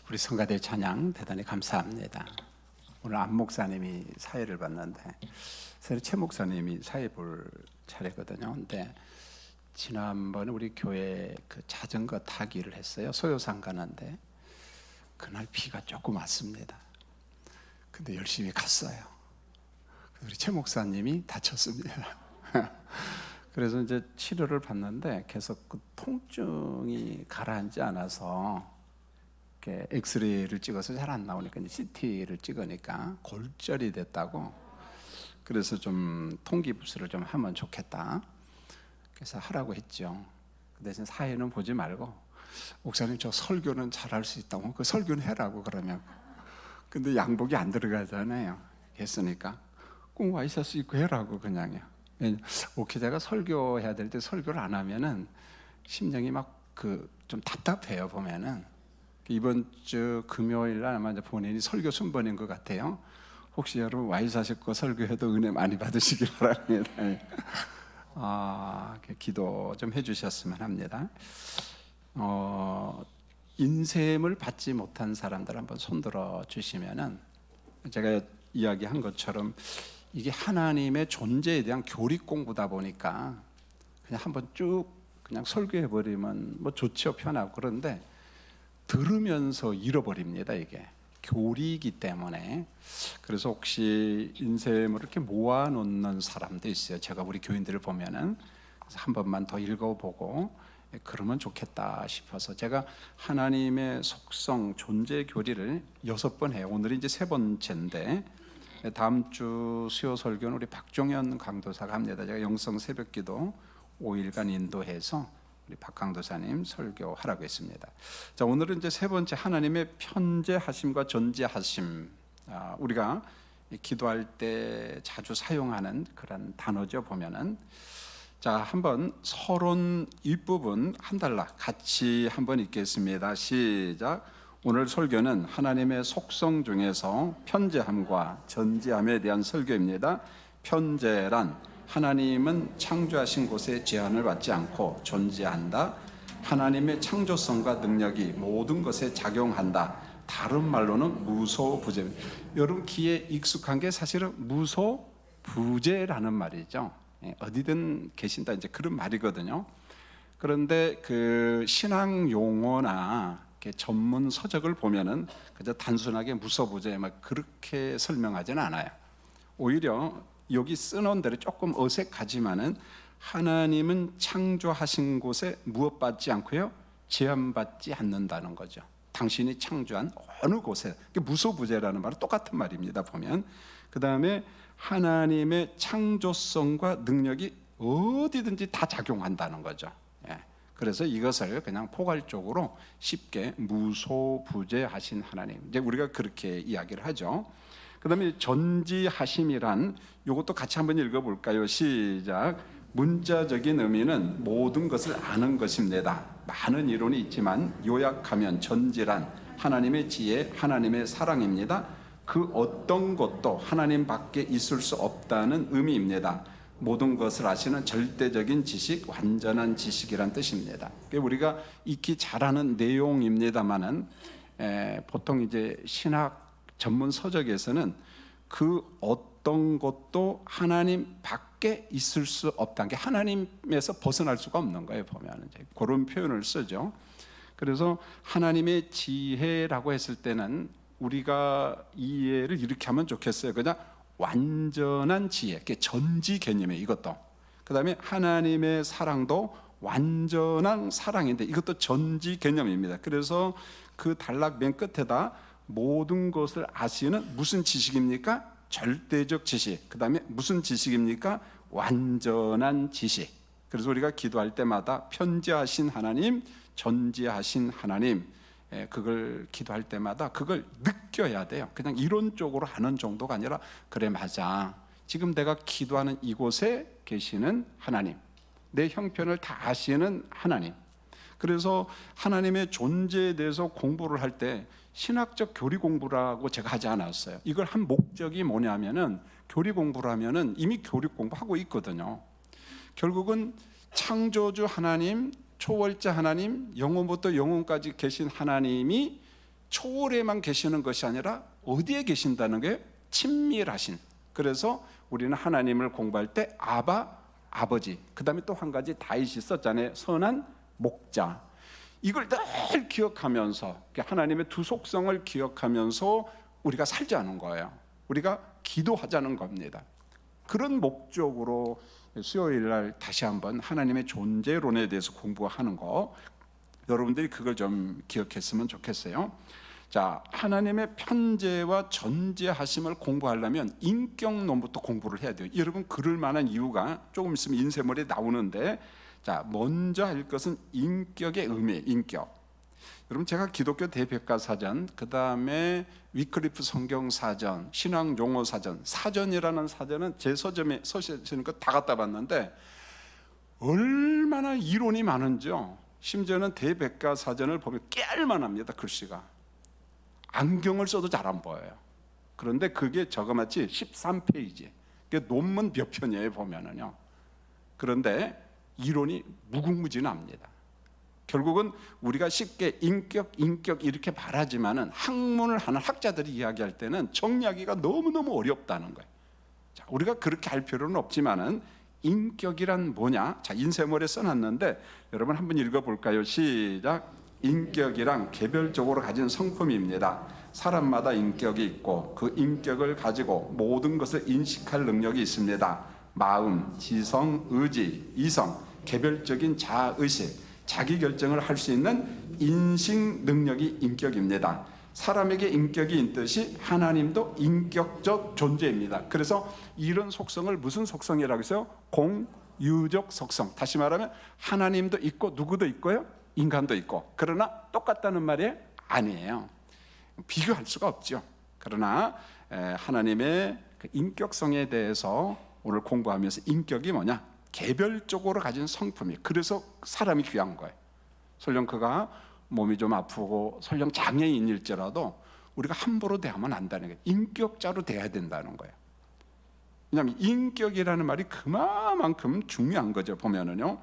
우리 성가대 찬양 대단히 감사합니다. 오늘 안 목사님이 사회를 봤는데 새로 최 목사님이 사회 볼 차례거든요. 근데 지난번에 우리 교회 그 자전거 타기를 했어요. 소요산 가는데 그날 비가 조금 왔습니다. 근데 열심히 갔어요. 우리 최 목사님이 다쳤습니다. 그래서 이제 치료를 받는데 계속 그 통증이 가라앉지 않아서 엑스레이를 찍어서 잘 안 나오니까 CT를 찍으니까 골절이 됐다고. 그래서 좀 통기부스를 좀 하면 좋겠다. 그래서 하라고 했죠. 그 대신 사회는 보지 말고 목사님 저 설교는 잘할 수 있다고 그 설교는 해라고 그러면. 근데 양복이 안 들어가잖아요. 했으니까 꼭 와이셔츠 입고 해라고 그냥요. 목회자가 설교해야 될 때 설교를 안 하면은 심정이 막 좀 답답해요. 보면은 이번 주 금요일 날 아마 본인이 설교 순번인 것 같아요. 혹시 여러분 와이셔츠 입고 설교해도 은혜 많이 받으시길 바랍니다. 기도 좀 해주셨으면 합니다. 인셈을 받지 못한 사람들 한번 손들어 주시면은, 제가 이야기한 것처럼 이게 하나님의 존재에 대한 교리 공부다 보니까 그냥 한번 쭉 그냥 설교해 버리면 뭐 좋죠, 편하고. 그런데 들으면서 잃어버립니다. 이게 교리이기 때문에. 그래서 혹시 인셈을 이렇게 모아놓는 사람도 있어요. 제가 우리 교인들을 보면은 한 번만 더 읽어보고 그러면 좋겠다 싶어서 제가 하나님의 속성, 존재 교리를 6번 해요. 오늘이 이제 3번째인데 다음 주 수요 설교는 우리 박종현 강도사가 합니다. 제가 영성 새벽기도 5일간 인도해서 우리 박 강도사님 설교하라고 했습니다. 자, 오늘은 이제 3번째 하나님의 편재하심과 전지하심. 우리가 기도할 때 자주 사용하는 그런 단어죠. 보면은 자, 한번 서론 윗부분 한 달락 같이 한번 읽겠습니다. 시작. 오늘 설교는 하나님의 속성 중에서 편재함과 전지함에 대한 설교입니다. 편재란 하나님은 창조하신 곳에 제한을 받지 않고 존재한다. 하나님의 창조성과 능력이 모든 것에 작용한다. 다른 말로는 무소부재. 여러분 귀에 익숙한 게 사실은 무소부재라는 말이죠. 어디든 계신다 이제 그런 말이거든요. 그런데 그 신앙 용어나 전문 서적을 보면은 그저 단순하게 무소부재 막 그렇게 설명하지는 않아요. 오히려 여기 쓰는 대로 조금 어색하지만은 하나님은 창조하신 곳에 무엇받지 않고요, 제한받지 않는다는 거죠. 당신이 창조한 어느 곳에, 무소부재라는 말은 똑같은 말입니다. 보면 그 다음에 하나님의 창조성과 능력이 어디든지 다 작용한다는 거죠. 그래서 이것을 그냥 포괄적으로 쉽게 무소부재하신 하나님, 이제 우리가 그렇게 이야기를 하죠. 그 다음에 전지하심이란 이것도 같이 한번 읽어볼까요? 시작. 문자적인 의미는 모든 것을 아는 것입니다. 많은 이론이 있지만 요약하면 전지란 하나님의 지혜, 하나님의 사랑입니다. 그 어떤 것도 하나님 밖에 있을 수 없다는 의미입니다. 모든 것을 아시는 절대적인 지식, 완전한 지식이란 뜻입니다. 우리가 익히 잘 아는 내용입니다만은 보통 이제 신학 전문 서적에서는 그 어떤 것도 하나님 밖에 있을 수 없다는 게 하나님에서 벗어날 수가 없는 거예요. 보면 이제 그런 표현을 쓰죠. 그래서 하나님의 지혜라고 했을 때는 우리가 이해를 이렇게 하면 좋겠어요. 그냥 완전한 지혜, 전지 개념이에요. 이것도. 그 다음에 하나님의 사랑도 완전한 사랑인데 이것도 전지 개념입니다. 그래서 그 단락 맨 끝에다 모든 것을 아시는 무슨 지식입니까? 절대적 지식. 그 다음에 무슨 지식입니까? 완전한 지식. 그래서 우리가 기도할 때마다 편지하신 하나님, 전지하신 하나님, 그걸 기도할 때마다 그걸 느껴야 돼요. 그냥 이론적으로 하는 정도가 아니라 그래 맞아, 지금 내가 기도하는 이곳에 계시는 하나님, 내 형편을 다 아시는 하나님. 그래서 하나님의 존재에 대해서 공부를 할 때 신학적 교리 공부라고 제가 하지 않았어요. 이걸 한 목적이 뭐냐면은 교리 공부를 하면은 이미 교리 공부하고 있거든요. 결국은 창조주 하나님, 초월자 하나님, 영원부터 영원까지 계신 하나님이 초월에만 계시는 것이 아니라 어디에 계신다는 게 친밀하신. 그래서 우리는 하나님을 공부할 때 아바, 아버지, 그 다음에 또 한 가지 다윗이 썼잖아요. 선한 목자. 이걸 늘 기억하면서 하나님의 두 속성을 기억하면서 우리가 살자는 거예요. 우리가 기도하자는 겁니다. 그런 목적으로 수요일 날 다시 한번 하나님의 존재론에 대해서 공부하는 거, 여러분들이 그걸 좀 기억했으면 좋겠어요. 자, 하나님의 편재와 전재하심을 공부하려면 인격론부터 공부를 해야 돼요. 여러분, 그럴 만한 이유가 조금 있으면 인쇄물에 나오는데, 자, 먼저 할 것은 인격의 의미, 인격. 여러분, 제가 기독교 대백과사전, 그 다음에 위클리프 성경사전, 신앙용어사전, 사전이라는 사전은 제 서점에 서시는 거 다 갖다 봤는데 얼마나 이론이 많은지요. 심지어는 대백과사전을 보면 깨알만합니다. 글씨가 안경을 써도 잘 안 보여요. 그런데 그게 저거마치 13페이지, 논문 몇 편이에요 보면은요. 그런데 이론이 무궁무진합니다. 결국은 우리가 쉽게 인격 이렇게 말하지만은 학문을 하는 학자들이 이야기할 때는 정리하기가 너무너무 어렵다는 거예요. 자, 우리가 그렇게 할 필요는 없지만은 인격이란 뭐냐? 자, 인쇄물에 써놨는데 여러분 한번 읽어볼까요? 시작. 인격이란 개별적으로 가진 성품입니다. 사람마다 인격이 있고 그 인격을 가지고 모든 것을 인식할 능력이 있습니다. 마음, 지성, 의지, 이성, 개별적인 자아의식, 자기 결정을 할 수 있는 인식 능력이 인격입니다. 사람에게 인격이 있듯이 하나님도 인격적 존재입니다. 그래서 이런 속성을 무슨 속성이라고 했어요? 공유적 속성. 다시 말하면 하나님도 있고 누구도 있고요, 인간도 있고. 그러나 똑같다는 말이 아니에요. 비교할 수가 없죠. 그러나 하나님의 그 인격성에 대해서 오늘 공부하면서 인격이 뭐냐? 개별적으로 가진 성품이. 그래서 사람이 귀한 거예요. 설령 그가 몸이 좀 아프고 설령 장애인일지라도 우리가 함부로 대하면 안 되는 거예요. 인격자로 대해야 된다는 거예요. 왜냐하면 인격이라는 말이 그만큼 중요한 거죠. 보면은요.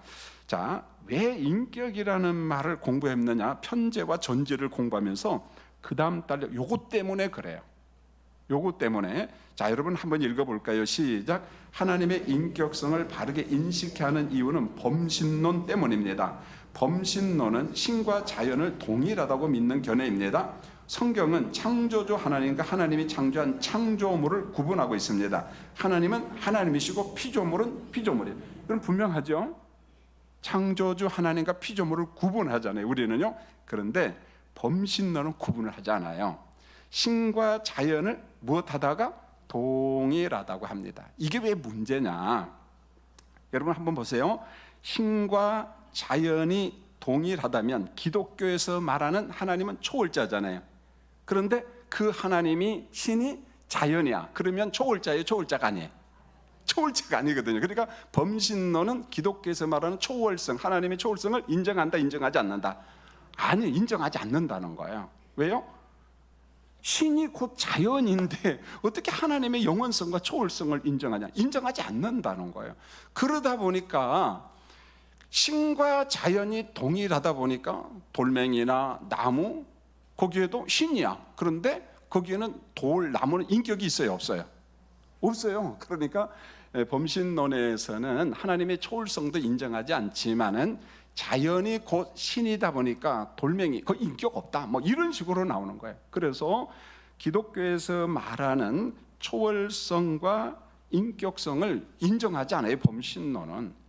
자, 왜 인격이라는 말을 공부했느냐? 편재와 전재를 공부하면서 그 다음 달에 요것 때문에 그래요. 요것 때문에. 자, 여러분 한번 읽어볼까요? 시작. 하나님의 인격성을 바르게 인식해야 하는 이유는 범신론 때문입니다. 범신론은 신과 자연을 동일하다고 믿는 견해입니다. 성경은 창조주 하나님과 하나님이 창조한 창조물을 구분하고 있습니다. 하나님은 하나님이시고 피조물은 피조물이에요. 이건 분명하죠? 창조주 하나님과 피조물을 구분하잖아요, 우리는요. 그런데 범신론은 구분을 하지 않아요. 신과 자연을 무엇하다가 동일하다고 합니다. 이게 왜 문제냐? 여러분 한번 보세요. 신과 자연이 동일하다면 기독교에서 말하는 하나님은 초월자잖아요. 그런데 그 하나님이 신이 자연이야. 그러면 초월자예요, 초월자가 아니에요? 초월자가 아니거든요. 그러니까 범신론은 기독교에서 말하는 초월성, 하나님의 초월성을 인정한다, 인정하지 않는다? 아니, 인정하지 않는다는 거예요. 왜요? 신이 곧 자연인데 어떻게 하나님의 영원성과 초월성을 인정하냐? 인정하지 않는다는 거예요. 그러다 보니까 신과 자연이 동일하다 보니까 돌멩이나 나무, 거기에도 신이야. 그런데 거기에는 돌, 나무는 인격이 있어요, 없어요? 없어요. 그러니까 범신론에서는 하나님의 초월성도 인정하지 않지만은 자연이 곧 신이다 보니까 돌멩이, 그 인격 없다, 뭐 이런 식으로 나오는 거예요. 그래서 기독교에서 말하는 초월성과 인격성을 인정하지 않아요, 범신론은.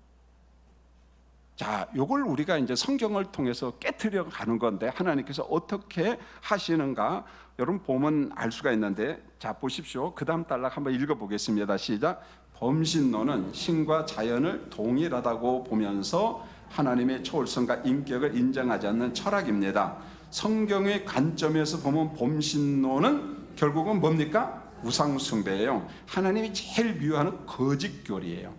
자, 요걸 우리가 이제 성경을 통해서 깨트려 가는 건데 하나님께서 어떻게 하시는가 여러분 보면 알 수가 있는데, 자 보십시오. 그 다음 단락 한번 읽어보겠습니다. 시작. 범신론은 신과 자연을 동일하다고 보면서 하나님의 초월성과 인격을 인정하지 않는 철학입니다. 성경의 관점에서 보면 범신론은 결국은 뭡니까? 우상숭배예요. 하나님이 제일 미워하는 거짓교리예요.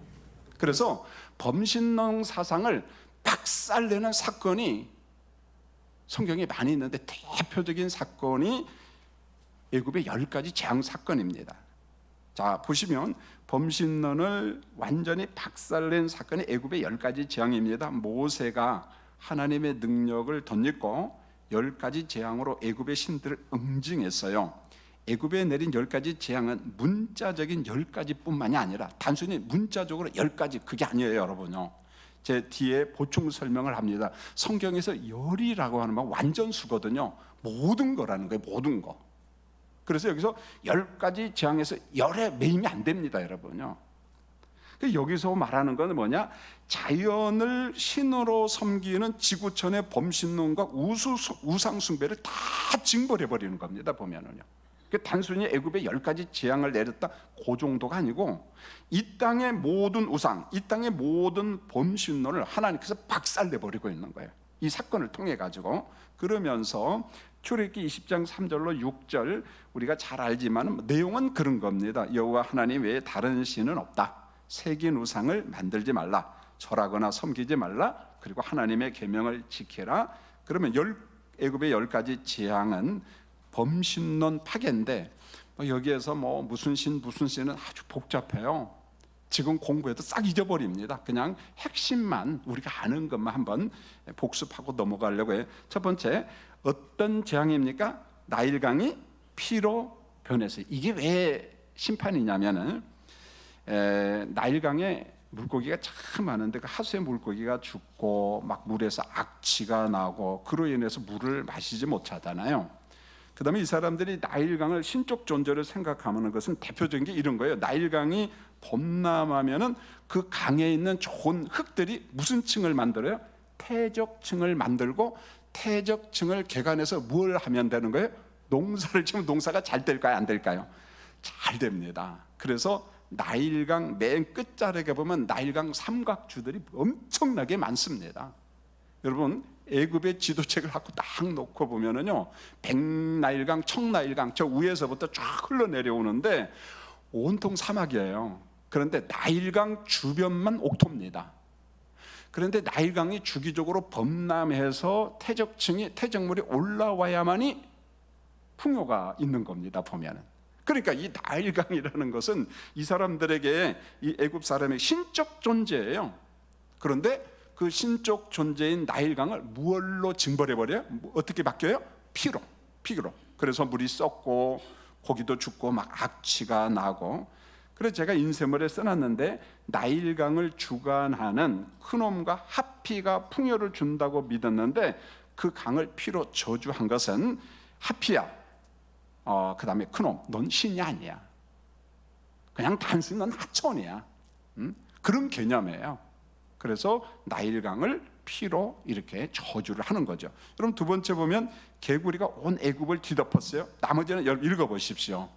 그래서 범신론 사상을 박살내는 사건이 성경에 많이 있는데 대표적인 사건이 애굽의 10가지 재앙 사건입니다. 자 보시면 범신론을 완전히 박살낸 사건이 애굽의 10가지 재앙입니다. 모세가 하나님의 능력을 덧입고 10가지 재앙으로 애굽의 신들을 응징했어요. 애굽에 내린 10가지 재앙은 문자적인 10가지뿐만이 아니라 단순히 문자적으로 10가지 그게 아니에요, 여러분요. 제 뒤에 보충 설명을 합니다. 성경에서 열이라고 하는 건 완전수거든요. 모든 거라는 거예요, 모든 거. 그래서 여기서 10가지 재앙에서 열에 매이면 안 됩니다, 여러분요. 여기서 말하는 건 뭐냐? 자연을 신으로 섬기는 지구촌의 범신론과 우상 숭배를 다 징벌해 버리는 겁니다, 보면은요. 단순히 애굽에 10가지 재앙을 내렸다 그 정도가 아니고 이 땅의 모든 우상, 이 땅의 모든 범신론을 하나님께서 박살내 버리고 있는 거예요. 이 사건을 통해 가지고. 그러면서 출애굽기 20장 3절로 6절 우리가 잘 알지만 내용은 그런 겁니다. 여호와 하나님 외에 다른 신은 없다. 새긴 우상을 만들지 말라. 절하거나 섬기지 말라. 그리고 하나님의 계명을 지켜라. 그러면 애굽의 10가지 재앙은 범신론 파괴인데 여기에서 무슨 신은 아주 복잡해요. 지금 공부해도 싹 잊어버립니다. 그냥 핵심만 우리가 아는 것만 한번 복습하고 넘어가려고 해요. 첫 번째, 어떤 재앙입니까? 나일강이 피로 변해서. 이게 왜 심판이냐면은 나일강에 물고기가 참 많은데 그 하수의 물고기가 죽고 막 물에서 악취가 나고 그로 인해서 물을 마시지 못하잖아요. 그 다음에 이 사람들이 나일강을 신적 존재로 생각하는 것은 대표적인 게 이런 거예요. 나일강이 범람하면은 그 강에 있는 좋은 흙들이 무슨 층을 만들어요? 태적층을 만들고 태적층을 개간해서 뭘 하면 되는 거예요? 농사를 지으면 농사가 잘 될까요? 안 될까요? 잘 됩니다. 그래서 나일강 맨 끝자락에 보면 나일강 삼각주들이 엄청나게 많습니다. 여러분 애굽의 지도책을 갖고 딱 놓고 보면은요, 백나일강, 청나일강 저 위에서부터 쫙 흘러내려오는데 온통 사막이에요. 그런데 나일강 주변만 옥토입니다. 그런데 나일강이 주기적으로 범람해서 태적물이 올라와야만이 풍요가 있는 겁니다, 보면은. 그러니까 이 나일강이라는 것은 이 사람들에게 이 애굽 사람의 신적 존재예요. 그런데 그 신적 존재인 나일강을 무얼로 징벌해버려요? 어떻게 바뀌어요? 피로. 그래서 물이 썩고 고기도 죽고 막 악취가 나고. 그래서 제가 인쇄물에 써놨는데 나일강을 주관하는 크놈과 하피가 풍요를 준다고 믿었는데 그 강을 피로 저주한 것은 하피야, 그 다음에 크놈, 넌 신이 아니야. 그냥 단순히 넌 하천이야. 그런 개념이에요. 그래서 나일강을 피로 이렇게 저주를 하는 거죠. 그럼 두 번째 보면 개구리가 온 애굽을 뒤덮었어요. 나머지는 읽어보십시오.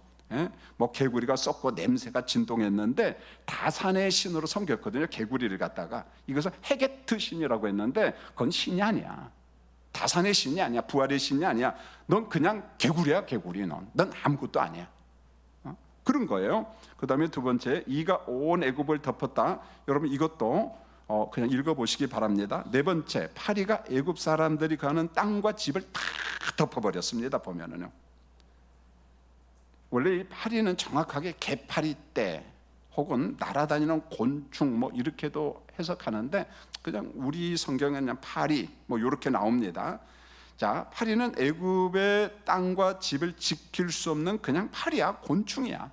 개구리가 썩고 냄새가 진동했는데 다산의 신으로 섬겼거든요. 개구리를 갖다가 이것을 헤게트 신이라고 했는데 그건 신이 아니야. 다산의 신이 아니야. 부활의 신이 아니야. 넌 그냥 개구리야, 개구리. 넌 아무것도 아니야. 그런 거예요. 그 다음에 두 번째, 이가 온 애굽을 덮었다. 여러분 이것도 그냥 읽어보시기 바랍니다. 네 번째, 파리가 애굽 사람들이 가는 땅과 집을 다 덮어버렸습니다. 보면은요, 원래 이 파리는 정확하게 개파리 떼 혹은 날아다니는 곤충 이렇게도 해석하는데 그냥 우리 성경에 그냥 파리 이렇게 나옵니다. 자, 파리는 애굽의 땅과 집을 지킬 수 없는 그냥 파리야, 곤충이야.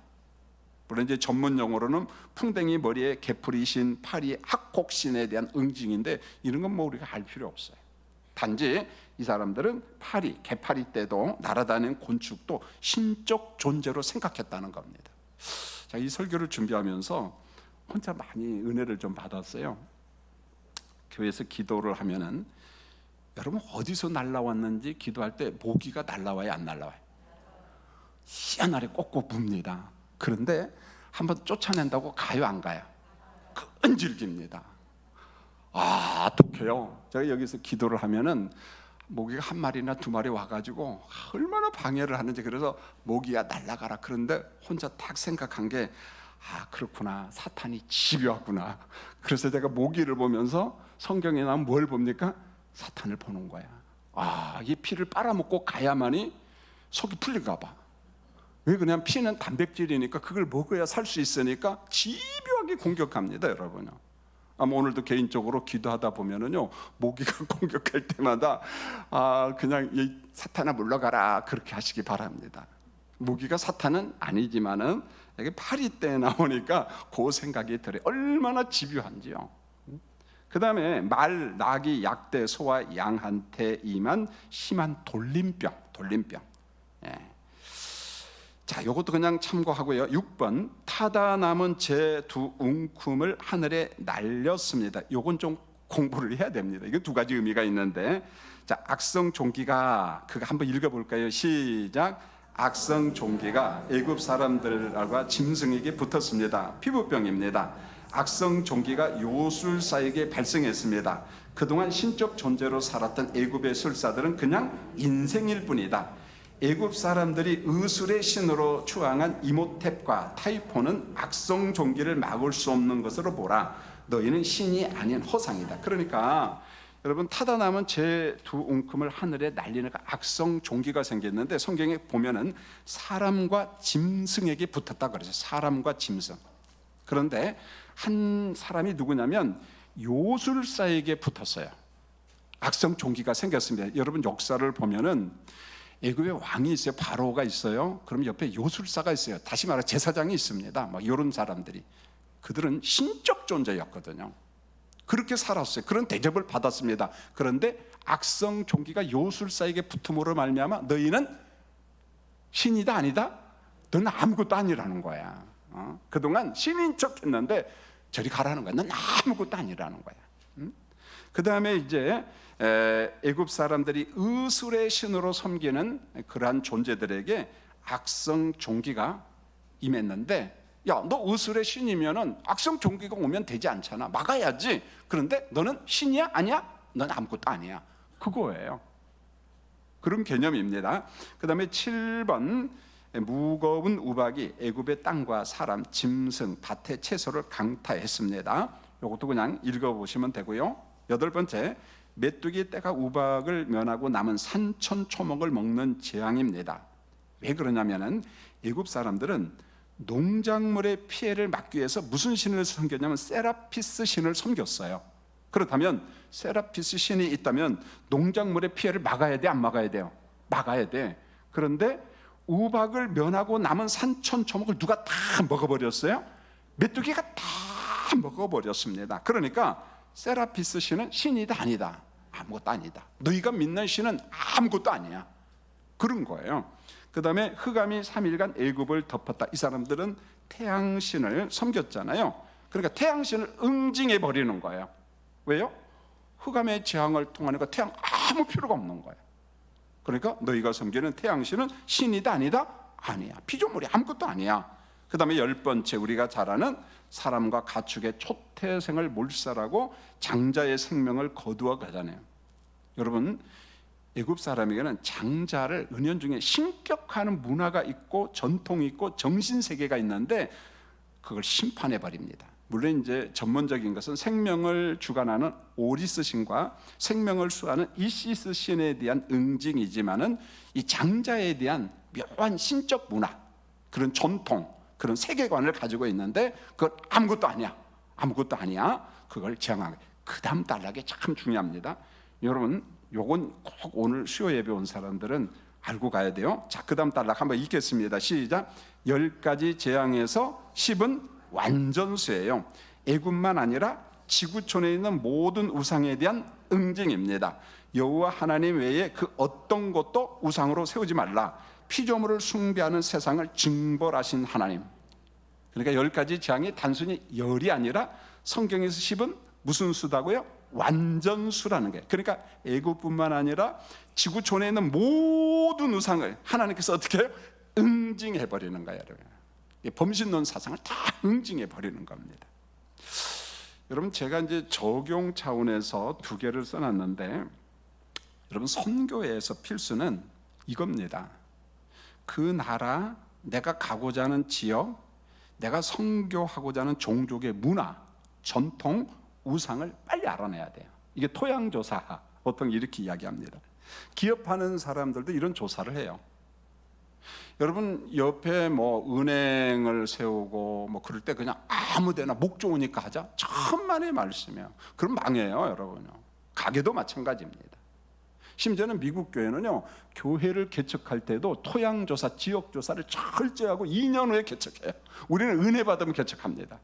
물론 이제 전문 용어로는 풍뎅이 머리에 개풀이신 파리 학곡신에 대한 응징인데 이런 건 우리가 알 필요 없어요. 단지 이 사람들은 파리, 개파리 때도 날아다니는 곤충도 신적 존재로 생각했다는 겁니다. 자, 이 설교를 준비하면서 혼자 많이 은혜를 좀 받았어요. 교회에서 기도를 하면은 여러분 어디서 날라왔는지 기도할 때 모기가 날라와요, 안 날라와요? 희한하게 꼭꼭 붑니다. 그런데 한번 쫓아낸다고 가요, 안 가요? 끈질깁니다. 어떡해요? 제가 여기서 기도를 하면은 모기가 한 마리나 두 마리 와가지고 얼마나 방해를 하는지. 그래서 모기야 날아가라. 그런데 혼자 딱 생각한 게 그렇구나, 사탄이 집요하구나. 그래서 제가 모기를 보면서 성경에 나오면 뭘 봅니까? 사탄을 보는 거야. 이 피를 빨아먹고 가야만이 속이 풀린가 봐. 왜 그냥 피는 단백질이니까 그걸 먹어야 살 수 있으니까 집요하게 공격합니다, 여러분요. 아마 오늘도 개인적으로 기도하다 보면은요, 모기가 공격할 때마다 그냥 이 사탄아 물러가라 그렇게 하시기 바랍니다. 모기가 사탄은 아니지만은 이게 파리떼 나오니까 그 생각이 들어요. 얼마나 집요한지요. 그 다음에 말, 나귀, 약대, 소와 양한테 임한 심한 돌림병. 예. 자, 요것도 그냥 참고하고요. 6번, 타다 남은 제 두 웅큼을 하늘에 날렸습니다. 요건 좀 공부를 해야 됩니다. 이게 두 가지 의미가 있는데, 자, 악성 종기가, 그거 한번 읽어볼까요? 시작. 악성 종기가 애굽 사람들과 짐승에게 붙었습니다. 피부병입니다. 악성 종기가 요술사에게 발생했습니다. 그동안 신적 존재로 살았던 애굽의 술사들은 그냥 인생일 뿐이다. 애굽 사람들이 의술의 신으로 추앙한 이모탭과 타이포는 악성 종기를 막을 수 없는 것으로 보라. 너희는 신이 아닌 허상이다. 그러니까 여러분, 타다 남은 제 두 웅큼을 하늘에 날리는 악성 종기가 생겼는데, 성경에 보면은 사람과 짐승에게 붙었다 그러죠. 사람과 짐승. 그런데 한 사람이 누구냐면 요술사에게 붙었어요. 악성 종기가 생겼습니다. 여러분, 역사를 보면은 애굽에 왕이 있어요. 바로가 있어요. 그럼 옆에 요술사가 있어요. 다시 말해 제사장이 있습니다. 막 이런 사람들이, 그들은 신적 존재였거든요. 그렇게 살았어요. 그런 대접을 받았습니다. 그런데 악성 종기가 요술사에게 붙음으로 말미암아 너희는 신이다 아니다? 너는 아무것도 아니라는 거야. 그동안 신인 척했는데 저리 가라는 거야. 넌 아무것도 아니라는 거야. 그 다음에 이제 애굽 사람들이 의술의 신으로 섬기는 그러한 존재들에게 악성 종기가 임했는데, 야, 너 의술의 신이면은 악성 종기가 오면 되지 않잖아. 막아야지. 그런데 너는 신이야? 아니야? 넌 아무것도 아니야. 그거예요. 그런 개념입니다. 그 다음에 7번, 무거운 우박이 애굽의 땅과 사람, 짐승, 밭의 채소를 강타했습니다. 이것도 그냥 읽어보시면 되고요. 8번째, 메뚜기 떼가 우박을 면하고 남은 산천초목을 먹는 재앙입니다. 왜 그러냐면은 애굽 사람들은 농작물의 피해를 막기 위해서 무슨 신을 섬겼냐면 세라피스 신을 섬겼어요. 그렇다면 세라피스 신이 있다면 농작물의 피해를 막아야 돼, 안 막아야 돼요? 막아야 돼. 그런데 우박을 면하고 남은 산천초목을 누가 다 먹어버렸어요? 메뚜기가 다 먹어버렸습니다. 그러니까 세라피스 신은 신이다 아니다? 아무것도 아니다. 너희가 믿는 신은 아무것도 아니야. 그런 거예요. 그 다음에 흑암이 3일간 애굽을 덮었다. 이 사람들은 태양신을 섬겼잖아요. 그러니까 태양신을 응징해 버리는 거예요. 왜요? 흑암의 재앙을 통하니까 태양 아무 필요가 없는 거예요. 그러니까 너희가 섬기는 태양신은 신이다 아니다? 아니야. 피조물이 아무것도 아니야. 그 다음에 10번째, 우리가 잘 아는 사람과 가축의 초태생을 몰살하고 장자의 생명을 거두어 가잖아요. 여러분, 애굽 사람에게는 장자를 은연중에 신격하는 문화가 있고 전통이 있고 정신세계가 있는데 그걸 심판해 버립니다. 물론 이제 전문적인 것은 생명을 주관하는 오리스 신과 생명을 수하는 이시스 신에 대한 응징이지만은 이 장자에 대한 묘한 신적 문화, 그런 전통, 그런 세계관을 가지고 있는데 그건 아무것도 아니야. 아무것도 아니야. 그걸 정하게. 그 다음 단락이 참 중요합니다. 여러분, 요건 꼭 오늘 수요 예배 온 사람들은 알고 가야 돼요. 자, 그 다음 단락 한번 읽겠습니다. 시작. 10가지 재앙에서 10은 완전수예요. 애굽만 아니라 지구촌에 있는 모든 우상에 대한 응징입니다. 여호와 하나님 외에 그 어떤 것도 우상으로 세우지 말라. 피조물을 숭배하는 세상을 징벌하신 하나님. 그러니까 10가지 재앙이 단순히 열이 아니라 성경에서 10은 무슨 수다고요? 완전수라는 게. 그러니까 애굽뿐만 아니라 지구촌에 있는 모든 우상을 하나님께서 어떻게 해요? 응징해 버리는 거예요. 범신론 사상을 다 응징해 버리는 겁니다. 여러분, 제가 이제 적용 차원에서 2개를 써놨는데, 여러분, 선교에서 필수는 이겁니다. 그 나라, 내가 가고자 하는 지역, 내가 선교하고자 하는 종족의 문화, 전통, 우상을 빨리 알아내야 돼요. 이게 토양조사, 보통 이렇게 이야기합니다. 기업하는 사람들도 이런 조사를 해요. 여러분 옆에 뭐 은행을 세우고 뭐 그럴 때 그냥 아무데나 목 좋으니까 하자, 천만의 말씀이에요. 그럼 망해요, 여러분요. 가게도 마찬가지입니다. 심지어는 미국 교회는요, 교회를 개척할 때도 토양조사, 지역조사를 철저히 하고 2년 후에 개척해요. 우리는 은혜 받으면 개척합니다.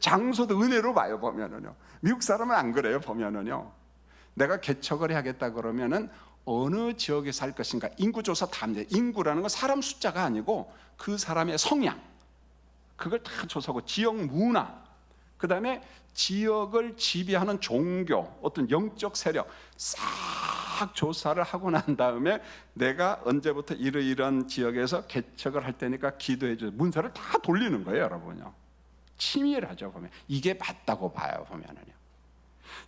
장소도 은혜로 봐요, 보면은요. 미국 사람은 안 그래요, 보면은요. 내가 개척을 해야겠다 그러면은 어느 지역에 살 것인가 인구조사 다 합니다. 인구라는 건 사람 숫자가 아니고 그 사람의 성향, 그걸 다 조사하고 지역 문화, 그 다음에 지역을 지배하는 종교, 어떤 영적 세력 싹 조사를 하고 난 다음에 내가 언제부터 이러이러한 지역에서 개척을 할 테니까 기도해 주세요. 문서를 다 돌리는 거예요, 여러분요. 치밀하죠, 보면. 이게 맞다고 봐요, 보면은요.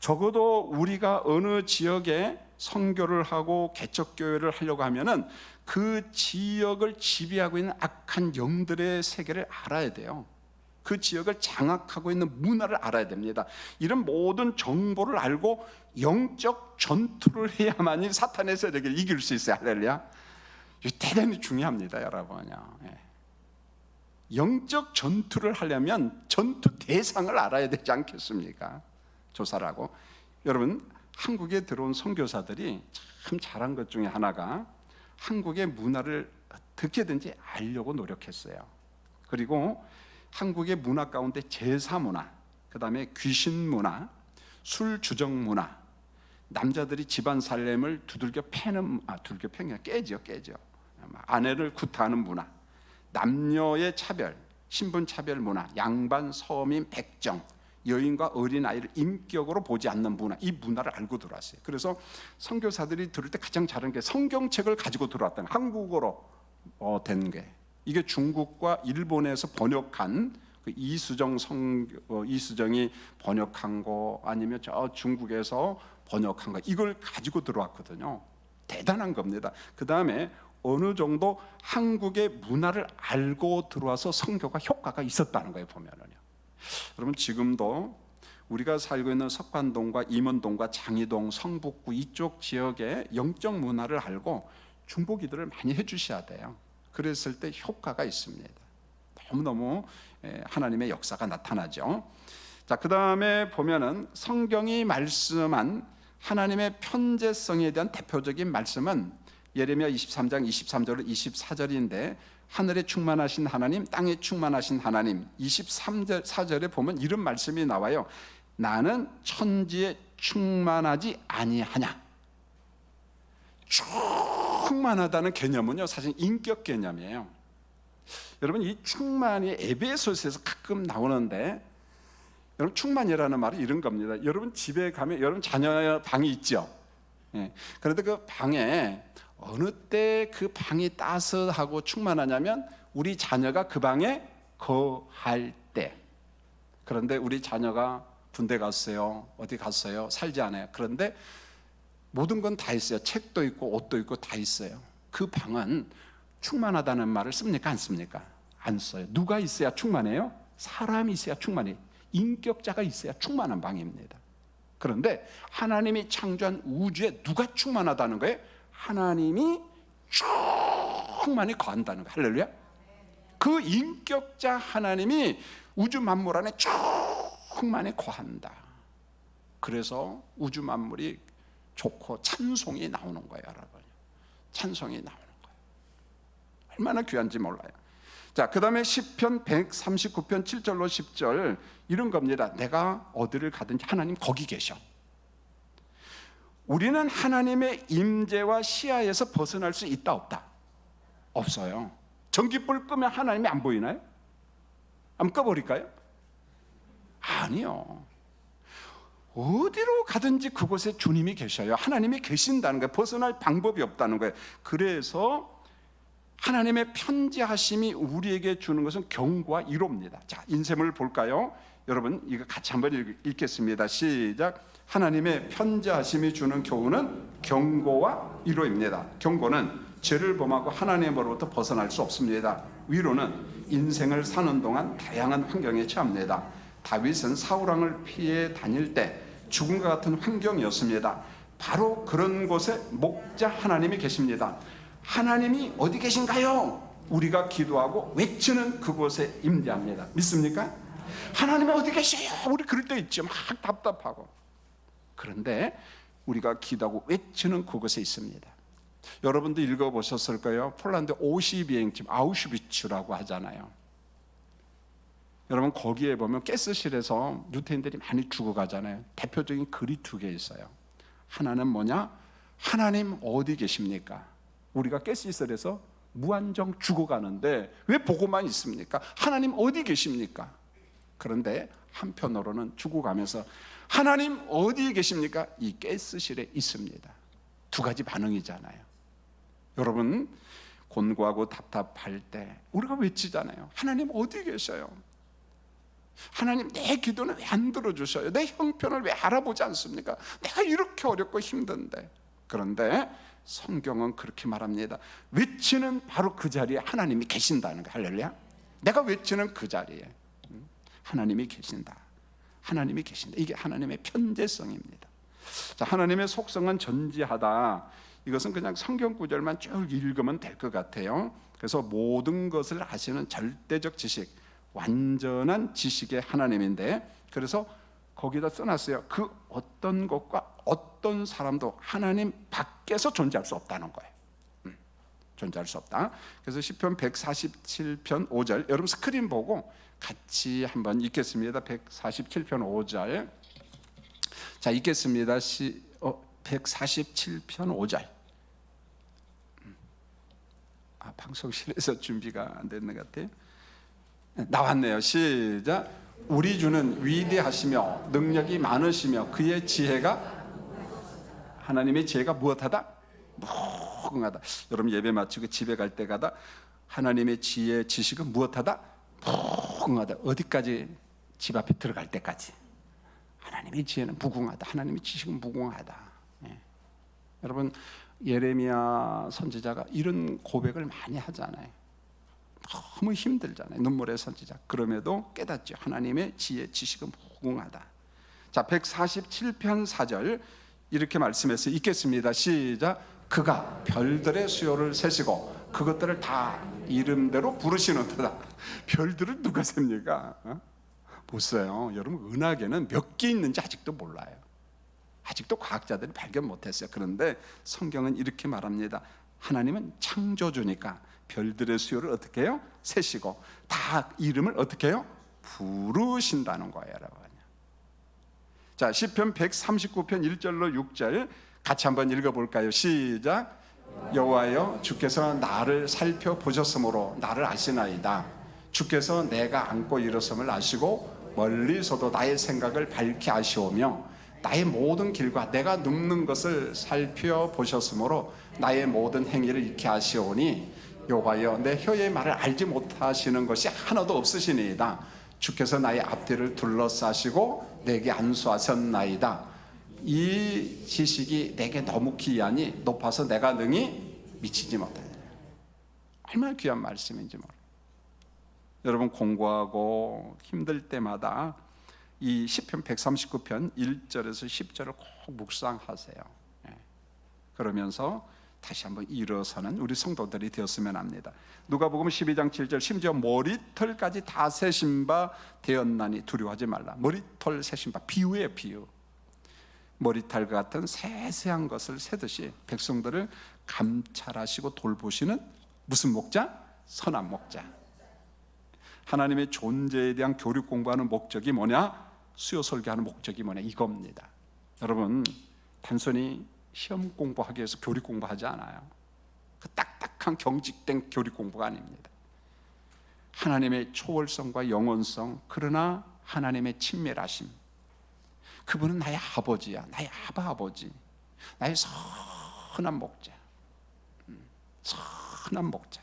적어도 우리가 어느 지역에 선교를 하고 개척교회를 하려고 하면은 그 지역을 지배하고 있는 악한 영들의 세계를 알아야 돼요. 그 지역을 장악하고 있는 문화를 알아야 됩니다. 이런 모든 정보를 알고 영적 전투를 해야만이 사탄의 세력을 이길 수 있어요. 할렐루야. 이게 대단히 중요합니다, 여러분요. 영적 전투를 하려면 전투 대상을 알아야 되지 않겠습니까? 조사를 하고. 여러분, 한국에 들어온 선교사들이 참 잘한 것 중에 하나가 한국의 문화를 어떻게든지 알려고 노력했어요. 그리고 한국의 문화 가운데 제사 문화, 그 다음에 귀신 문화, 술 주정 문화, 남자들이 집안 살림을 두들겨 패는, 두들겨 패는 깨죠. 아내를 구타하는 문화, 남녀의 차별, 신분 차별 문화, 양반, 서민, 백정, 여인과 어린아이를 인격으로 보지 않는 문화, 이 문화를 알고 들어왔어요. 그래서 선교사들이 들을 때 가장 잘한 게 성경책을 가지고 들어왔던, 한국어로 된 게, 이게 중국과 일본에서 번역한 그 이수정이 번역한 거, 아니면 저 중국에서 번역한 거, 이걸 가지고 들어왔거든요. 대단한 겁니다. 그 다음에 어느 정도 한국의 문화를 알고 들어와서 선교가 효과가 있었다는 거예요, 보면은요. 여러분, 지금도 우리가 살고 있는 석관동과 임원동과 장이동, 성북구 이쪽 지역의 영적 문화를 알고 중보기도를 많이 해주셔야 돼요. 그랬을 때 효과가 있습니다. 너무너무 하나님의 역사가 나타나죠. 자, 그 다음에 보면은 성경이 말씀한 하나님의 편재성에 대한 대표적인 말씀은 예레미야 23장 23절 24절인데, 하늘에 충만하신 하나님, 땅에 충만하신 하나님. 23절 보면 이런 말씀이 나와요. 나는 천지에 충만하지 아니하냐. 충만하다는 개념은요, 사실 인격 개념이에요. 여러분, 이 충만이 에베소서에서 가끔 나오는데, 여러분, 충만이라는 말이 이런 겁니다. 여러분 집에 가면 여러분 자녀 방이 있죠. 그런데 그 방에 어느 때 그 방이 따스하고 충만하냐면 우리 자녀가 그 방에 거할 때. 그런데 우리 자녀가 군대 갔어요, 어디 갔어요, 살지 않아요. 그런데 모든 건 다 있어요. 책도 있고 옷도 있고 다 있어요. 그 방은 충만하다는 말을 씁니까, 안 씁니까? 안 써요. 누가 있어야 충만해요? 사람이 있어야 충만해요. 인격자가 있어야 충만한 방입니다. 그런데 하나님이 창조한 우주에 누가 충만하다는 거예요? 하나님이 충만히 거한다는 거예요. 할렐루야. 그 인격자 하나님이 우주 만물 안에 충만히 거한다. 그래서 우주 만물이 좋고 찬송이 나오는 거예요, 여러분. 찬송이 나오는 거예요. 얼마나 귀한지 몰라요. 자, 그 다음에 시편 139편 7절로 10절 이런 겁니다. 내가 어디를 가든지 하나님 거기 계셔. 우리는 하나님의 임재와 시야에서 벗어날 수 있다, 없다? 없어요. 전기불 끄면 하나님이 안 보이나요? 한번 꺼버릴까요? 아니요. 어디로 가든지 그곳에 주님이 계셔요. 하나님이 계신다는 거예요. 벗어날 방법이 없다는 거예요. 그래서 하나님의 편지하심이 우리에게 주는 것은 경고와 위로입니다. 자, 인셈을 볼까요? 여러분, 이거 같이 한번 읽겠습니다. 시작. 하나님의 편지하심이 주는 교훈은 경고와 위로입니다. 경고는 죄를 범하고 하나님으로부터 벗어날 수 없습니다. 위로는 인생을 사는 동안 다양한 환경에 처합니다. 다윗은 사울왕을 피해 다닐 때 죽음과 같은 환경이었습니다. 바로 그런 곳에 목자 하나님이 계십니다. 하나님이 어디 계신가요? 우리가 기도하고 외치는 그곳에 임재합니다. 믿습니까? 하나님이 어디 계세요? 우리 그럴 때 있죠. 막 답답하고. 그런데 우리가 기도하고 외치는 그곳에 있습니다. 여러분도 읽어보셨을 거예요. 폴란드 오시비행집 아우슈비츠라고 하잖아요. 여러분 거기에 보면 가스실에서 유태인들이 많이 죽어가잖아요. 대표적인 글이 두 개 있어요. 하나는 뭐냐? 하나님 어디 계십니까? 우리가 가스실에서 무한정 죽어가는데 왜 보고만 있습니까? 하나님 어디 계십니까? 그런데 한편으로는 죽어가면서 하나님 어디 계십니까? 이 가스실에 있습니다. 두 가지 반응이잖아요. 여러분 곤고하고 답답할 때 우리가 외치잖아요. 하나님 어디 계셔요? 하나님 내 기도는 왜 안 들어주셔요? 내 형편을 왜 알아보지 않습니까? 내가 이렇게 어렵고 힘든데. 그런데 성경은 그렇게 말합니다. 외치는 바로 그 자리에 하나님이 계신다는 거예요. 할렐루야. 내가 외치는 그 자리에 하나님이 계신다. 하나님이 계신다. 이게 하나님의 편재성입니다. 자, 하나님의 속성은 전지하다. 이것은 그냥 성경 구절만 쭉 읽으면 될 것 같아요. 그래서 모든 것을 아시는 절대적 지식, 완전한 지식의 하나님인데, 그래서 거기다 써놨어요. 그 어떤 것과 어떤 사람도 하나님 밖에서 존재할 수 없다는 거예요. 존재할 수 없다. 그래서 시편 147편 5절, 여러분 스크린 보고 같이 한번 읽겠습니다. 147편 5절. 자, 읽겠습니다. 147편 5절. 방송실에서 준비가 안 됐는 것 같아요. 나왔네요. 시작. 우리 주는 위대하시며 능력이 많으시며 그의 지혜가, 하나님의 지혜가 무엇하다? 무궁하다. 여러분 예배 마치고 집에 갈 때 가다 하나님의 지혜 지식은 무엇하다? 무궁하다. 어디까지? 집 앞에 들어갈 때까지. 하나님의 지혜는 무궁하다. 하나님의 지식은 무궁하다. 예. 여러분 예레미야 선지자가 이런 고백을 많이 하잖아요. 너무 힘들잖아요. 눈물의 선지자. 그럼에도 깨닫죠. 하나님의 지혜 지식은 무궁하다. 자, 147편 4절 이렇게 말씀해서 읽겠습니다. 시작. 그가 별들의 수요를 세시고 그것들을 다 이름대로 부르시는도다. 별들을 누가 셉니까? 보세요. 여러분 은하계는 몇 개 있는지 아직도 몰라요. 아직도 과학자들이 발견 못했어요. 그런데 성경은 이렇게 말합니다. 하나님은 창조주니까 별들의 수요를 어떻게 해요? 세시고 다 이름을 어떻게 해요? 부르신다는 거예요, 여러분. 자, 시편 139편 1절로 6절 같이 한번 읽어볼까요? 시작. 여호와여, 주께서 나를 살펴보셨으므로 나를 아시나이다. 주께서 내가 앉고 일어섬을 아시고 멀리서도 나의 생각을 밝히 아시오며 나의 모든 길과 내가 눕는 것을 살펴보셨으므로 나의 모든 행위를 익히 아시오니 여호와여, 내 혀의 말을 알지 못하시는 것이 하나도 없으시니이다. 주께서 나의 앞뒤를 둘러싸시고 내게 안수하셨나이다. 이 지식이 내게 너무 귀하니 높아서 내가 능히 미치지 못하리라. 얼마나 귀한 말씀인지 모르겠어요. 여러분 공부하고 힘들 때마다 이 시편 139편 1절에서 10절을 꼭 묵상하세요. 그러면서 다시 한번 일어서는 우리 성도들이 되었으면 합니다. 누가복음 12장 7절, 심지어 머리털까지 다 세신 바 되었나니 두려워하지 말라. 머리털 세신 바, 비유예요, 비유. 머리털과 같은 세세한 것을 세듯이 백성들을 감찰하시고 돌보시는 무슨 목자? 선한 목자. 하나님의 존재에 대한 교육 공부하는 목적이 뭐냐? 수요 설교하는 목적이 뭐냐? 이겁니다. 여러분 단순히 시험 공부하기 위해서 교리 공부하지 않아요. 그 딱딱한 경직된 교리 공부가 아닙니다. 하나님의 초월성과 영원성, 그러나 하나님의 친밀하심. 그분은 나의 아버지야. 나의 아버지. 나의 선한 목자. 선한 목자.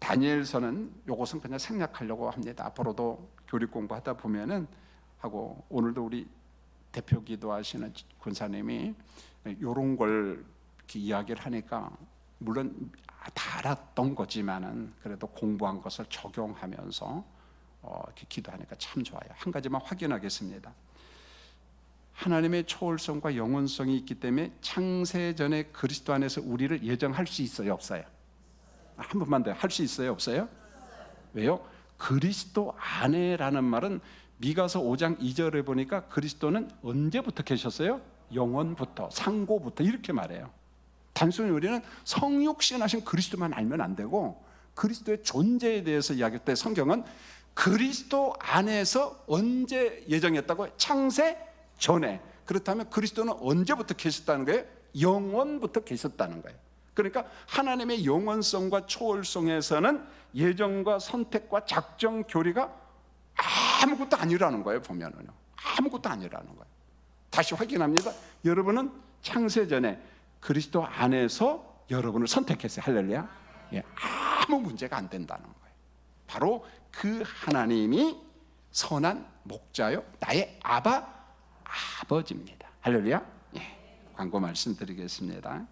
다니엘서는 이것은 그냥 생략하려고 합니다. 앞으로도 교리 공부하다 보면은 하고, 오늘도 우리 대표 기도하시는 권사님이 이런 걸 이렇게 이야기를 하니까 물론 다 알았던 거지만은 그래도 공부한 것을 적용하면서 이렇게 기도하니까 참 좋아요. 한 가지만 확인하겠습니다. 하나님의 초월성과 영원성이 있기 때문에 창세전에 그리스도 안에서 우리를 예정할 수 있어요, 없어요? 한 번만 더, 할 수 있어요, 없어요? 왜요? 그리스도 안에라는 말은 미가서 5장 2절에 보니까 그리스도는 언제부터 계셨어요? 영원부터, 상고부터 이렇게 말해요. 단순히 우리는 성육신하신 그리스도만 알면 안 되고 그리스도의 존재에 대해서 이야기할 때 성경은 그리스도 안에서 언제 예정했다고? 창세 전에. 그렇다면 그리스도는 언제부터 계셨다는 거예요? 영원부터 계셨다는 거예요. 그러니까 하나님의 영원성과 초월성에서는 예정과 선택과 작정 교리가 아무것도 아니라는 거예요. 보면은요, 아무것도 아니라는 거예요. 다시 확인합니다. 여러분은 창세 전에 그리스도 안에서 여러분을 선택했어요. 할렐루야. 예, 아무 문제가 안 된다는 거예요. 바로 그 하나님이 선한 목자요, 나의 아버지입니다. 할렐루야. 예, 광고 말씀드리겠습니다.